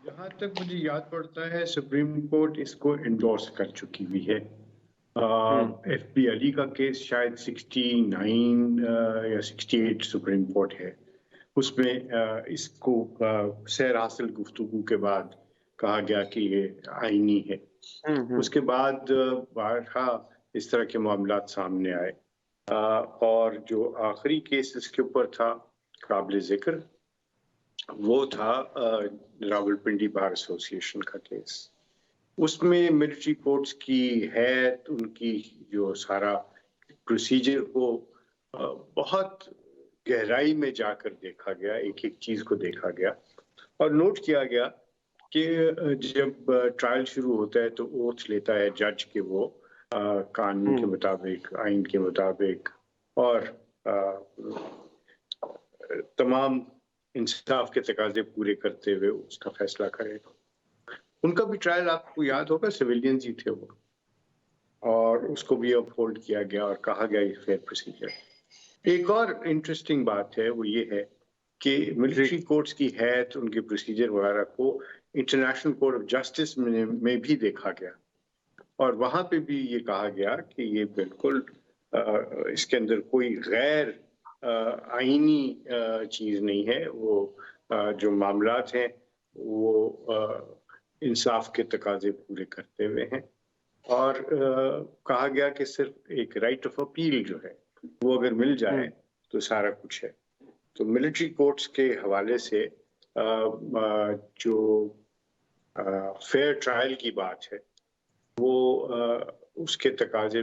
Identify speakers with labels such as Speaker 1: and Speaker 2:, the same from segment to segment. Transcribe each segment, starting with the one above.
Speaker 1: जहाँ तक मुझे याद पड़ता है सुप्रीम कोर्ट इसको एंडोर्स कर चुकी हुई है। एफ बी अली का केस शायद 69 या 68 सुप्रीम कोर्ट है, उसमें इसको सैर हासिल गुफ्तगू के बाद कहा गया कि ये आईनी है। उसके बाद बारहा इस तरह के मामलात सामने आए और जो आखिरी केस इसके ऊपर था काबिल जिक्र वो था रावलपिंडी बार एसोसिएशन का केस। उसमें मिलिट्री कोर्ट्स की हैत, उनकी जो सारा प्रोसीजर को बहुत गहराई में जाकर देखा गया, एक एक चीज को देखा गया और नोट किया गया कि जब ट्रायल शुरू होता है तो ओथ लेता है जज के वो कानून के मुताबिक, आइन के मुताबिक और तमाम इंसाफ के तकाजे पूरे करते हुए उसका फैसला करेगा। उनका भी ट्रायल आपको याद होगा, सिविलियंस ही थे वो, और उसको भी अपहोल्ड किया गया और कहा गया ये फेयर प्रोसीजर। एक और इंटरेस्टिंग बात है वो ये है कि मिलिट्री कोर्ट्स की हैत, उनके प्रोसीजर वगैरह को इंटरनेशनल कोर्ट ऑफ जस्टिस में भी देखा गया और वहां पे भी ये कहा गया कि ये बिल्कुल इसके अंदर कोई गैर आईनी चीज नहीं है। वो जो मामलात हैं वो इंसाफ के तकाजे पूरे करते हुए हैं और कहा गया कि सिर्फ एक राइट ऑफ अपील जो है वो अगर मिल जाए तो सारा कुछ है। तो मिलिट्री कोर्ट्स के हवाले से जो फेयर ट्रायल की बात है वो उसके तकाजे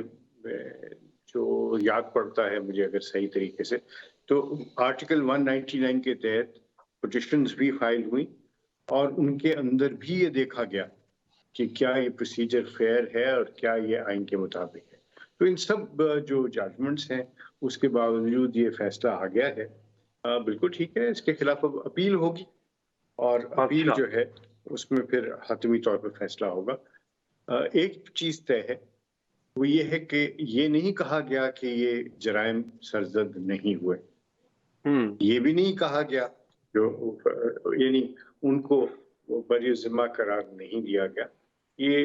Speaker 1: जो याद पड़ता है मुझे अगर सही तरीके से, तो आर्टिकल 199 के तहत पिटिशंस भी फाइल हुई और उनके अंदर भी ये देखा गया कि क्या ये प्रोसीजर फेयर है और क्या ये आइन के मुताबिक है। तो इन सब जो जजमेंट्स हैं उसके बावजूद ये फैसला आ गया है। बिल्कुल ठीक है, इसके खिलाफ अब अपील होगी और अपील जो है उसमें फिर हतमी तौर पर फैसला होगा। एक चीज तय है वो ये है कि ये नहीं कहा गया कि ये जराइम सरजद नहीं हुए, ये भी नहीं कहा गया जो यानी उनको बरी जिम्मा करार नहीं दिया गया। ये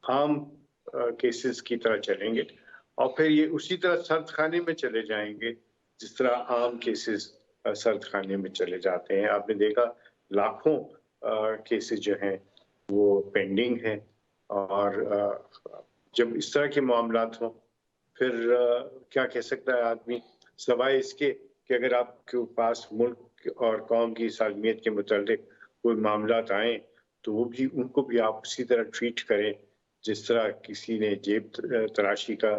Speaker 1: आम केसेस की तरह चलेंगे और फिर ये उसी तरह सर्द खाने में चले जाएंगे जिस तरह आम केसेस सर्द खाने में चले जाते हैं। आपने देखा लाखों केसेस जो हैं वो पेंडिंग हैं और जब इस तरह के मामलात हों फिर क्या कह सकता है आदमी, सवाए इसके कि अगर आपके पास मुल्क और कौम की सालमियत के मुतालिक कोई मामलात आए तो वो भी उनको भी आप उसी तरह ट्रीट करें जिस तरह किसी ने जेब तराशी का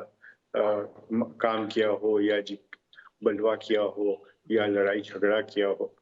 Speaker 1: काम किया हो या बलवा किया हो या लड़ाई झगड़ा किया हो।